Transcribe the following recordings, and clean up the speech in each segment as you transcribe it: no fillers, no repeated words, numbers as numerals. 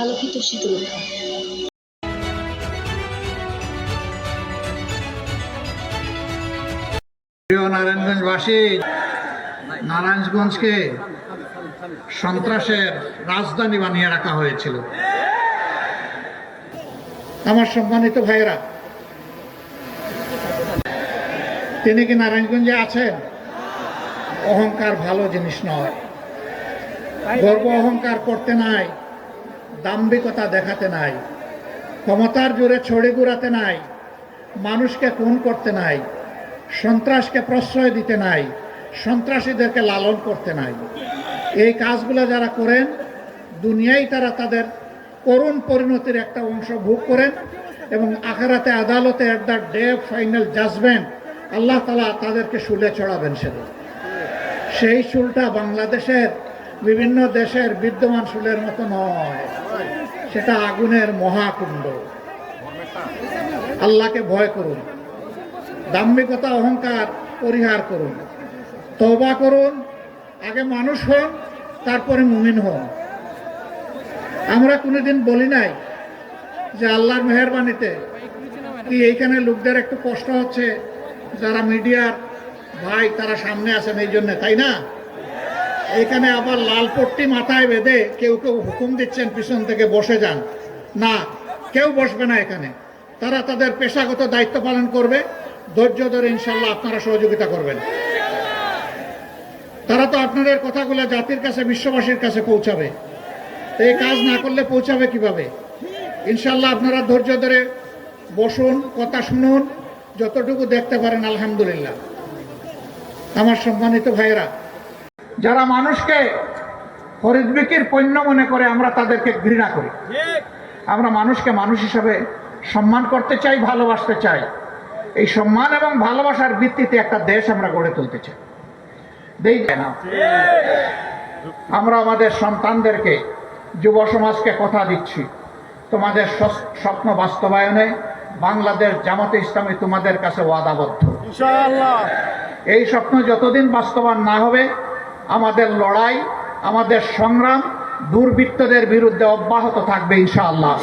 আলোকিত শীতলক্ষা। প্রিয় নারায়ণগঞ্জবাসী, নারায়ণগঞ্জকে সন্ত্রাসের রাজধানী বানিয়ে রাখা হয়েছিল। আমার সম্মানিত ভাইয়েরা, তিনি কি নারায়ণগঞ্জে আছেন? অহংকার ভালো জিনিস নয়। গর্ব অহংকার করতে নাই, দাম্ভিকতা দেখাতে নাই, ক্ষমতার জোরে ছড়ে ঘুরাতে নাই, মানুষকে খুন করতে নাই, সন্ত্রাসকে প্রশ্রয় দিতে নাই, সন্ত্রাসীদেরকে লালন করতে নাই। এই কাজগুলো যারা করেন, দুনিয়ায় তারা তাদের করুণ পরিণতির একটা অংশ ভোগ করেন এবং আখিরাতে আদালতে at the day of final judgement আল্লাহ তাআলা তাদেরকে শুলে চড়াবেন সেদিন। সেই শুলটা বাংলাদেশের বিভিন্ন দেশের বিদ্যমান শুলের মতো নয়, সেটা আগুনের মহাকুণ্ড। আল্লাহকে ভয় করুন, দাম্ভিকতা অহংকার পরিহার করুন, তওবা করুন, আগে মানুষ হন তারপরে মুমিন হন। আমরা কোনোদিন বলি নাই যে আল্লাহর মেহেরবানিতে কি এইখানে লোকদের একটু কষ্ট হচ্ছে, যারা মিডিয়ার ভাই তারা সামনে আছেন এই জন্য, তাই না? এখানে আবার লাল পট্টি মাথায় বেঁধে কেউ কেউ হুকুম দিচ্ছেন পিছন থেকে বসে যান। না, কেউ বসবে না এখানে। তারা তাদের পেশাগত দায়িত্ব পালন করবে, ধৈর্য ধরে ইনশাল্লাহ আপনারা সহযোগিতা করবেন। তারা তো আপনাদের কথাগুলো জাতির কাছে, বিশ্ববাসীর কাছে পৌঁছাবে। এই কাজ না করলে পৌঁছাবে কিভাবে? ইনশাল্লাহ আপনারা ধৈর্য ধরে বসুন, কথা শুনুন, যতটুকু দেখতে পারেন আলহামদুলিল্লাহ। আমার সম্মানিত ভাইয়েরা, যারা মানুষকে খরিদ বিক্রির পণ্য মনে করে আমরা তাদেরকে ঘৃণা করি। আমরা মানুষকে মানুষ হিসাবে সম্মান করতে চাই, ভালোবাসতে চাই। এই সম্মান এবং ভালোবাসার ভিত্তিতে একটা দেশ আমরা গড়ে তুলতে চাই। না, আমরা আমাদের সন্তানদেরকে, যুব সমাজকে কথা দিচ্ছি, তোমাদের স্বপ্ন বাস্তবায়নে বাংলাদেশ জামাতে ইসলামী তোমাদের কাছে ওয়াদাবদ্ধ ইনশাআল্লাহ। এই স্বপ্ন যতদিন বাস্তবায়ন না হবে, আমাদের লড়াই, আমাদের সংগ্রাম দুর্বৃত্তদের বিরুদ্ধে অব্যাহত থাকবে ইনশাআল্লাহ।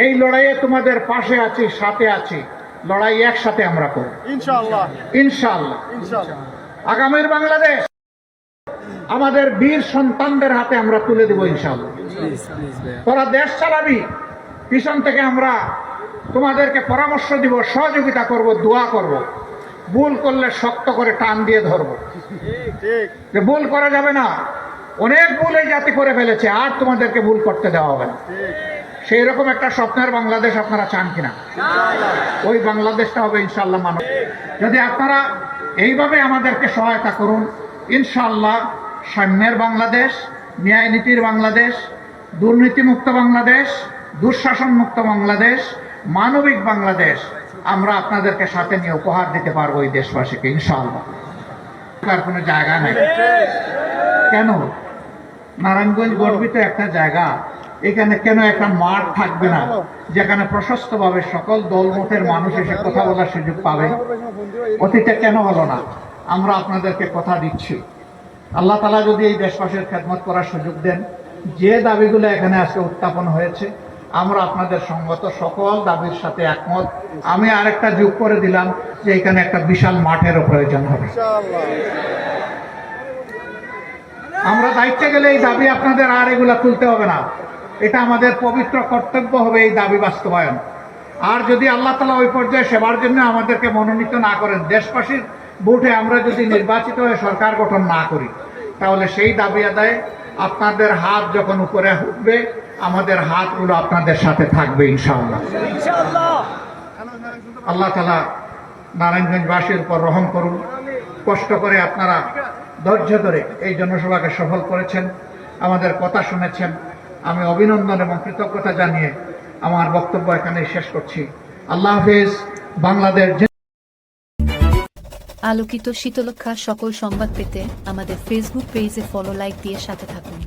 এই লড়াইয়ে তোমাদের পাশে আছি, সাথে আছি। লড়াই একসাথে আমরা করব ইনশাআল্লাহ। ইনশাআল্লাহ আগামীর বাংলাদেশ আমাদের বীর সন্তানদের হাতে আমরা তুলে দেব ইনশাআল্লাহ। তোরা দেশ চালাবি, পিছন থেকে আমরা তোমাদেরকে পরামর্শ দিব, সহযোগিতা করব, দোয়া করব। ভুল করলে শক্ত করে টান দিয়ে ধরব। যে ভুল করা যাবে না, অনেক ভুল এই জাতি করে ফেলেছে, আর তোমাদেরকে ভুল করতে দেওয়া হবে না। সেই রকম একটা স্বপ্নের বাংলাদেশ আপনারা চান কিনা? ওই বাংলাদেশটা হবে ইনশাআল্লাহ মানব। যদি আপনারা এইভাবে আমাদেরকে সহায়তা করুন, ইনশাআল্লাহ সাম্যের বাংলাদেশ, ন্যায় নীতির বাংলাদেশ, দুর্নীতিমুক্ত বাংলাদেশ, দুঃশাসন মুক্ত বাংলাদেশ, মানবিক বাংলাদেশ আমরা আপনাদেরকে সাথে নিয়ে উপহার দিতে পারবো এই দেশবাসীকে ইনশাআল্লাহ। তার কোনো জায়গা নেই। কেন? নারায়ণগঞ্জ গর্বিত একটা জায়গা, এখানে কেন একটা মাঠ থাকবে না যেখানে প্রশস্তভাবে সকল দলমতের মানুষ এসে কথা বলার সুযোগ পাবে? অতীতে কেন হলো না? আমরা আপনাদেরকে কথা দিচ্ছি, আল্লাহ তাআলা যদি এই দেশবাসীর খেদমত করার সুযোগ দেন, যে দাবিগুলো এখানে আজকে উত্থাপন হয়েছে, আমরা আপনাদের সঙ্গত সকল দাবির সাথে একমত। আমি আরেকটা যোগ করে দিলাম যে এখানে একটা বিশাল মাঠেরও প্রয়োজন হবে। আমরা দায়িত্বে গেলে এই দাবি আপনাদের আর এগুলা তুলতে হবে না। এটা আমাদের পবিত্র কর্তব্য হবে এই দাবি বাস্তবায়ন। আর যদি আল্লাহ তাআলা ওই পর্যায়ে সেবার জন্য আমাদেরকে মনোনীত না করেন, দেশবাসীর ভোটে আমরা যদি নির্বাচিত হয়ে সরকার গঠন না করি, তাহলে সেই দাবি আদায়ে আপনাদের হাত যখন উপরে উঠবে, আমাদের হাতগুলো আপনাদের সাথে থাকবে ইনশাআল্লাহ। আল্লাহ তাআলা নারায়ণগঞ্জবাসীর উপর রহম করুন। কষ্ট করে আপনারা ধৈর্য ধরে এই জনসভাকে সফল করেছেন, আমাদের কথা শুনেছেন। আমি অভিনন্দন এবং কৃতজ্ঞতা জানিয়ে আমার বক্তব্য এখানে শেষ করছি। আল্লাহ হাফেজ। বাংলাদেশ। আলোকিত শীতলক্ষা সকল সংবাদ পেতে আমাদের ফেসবুক পেজে ফলো, লাইক দিয়ে সাথে থাকুন।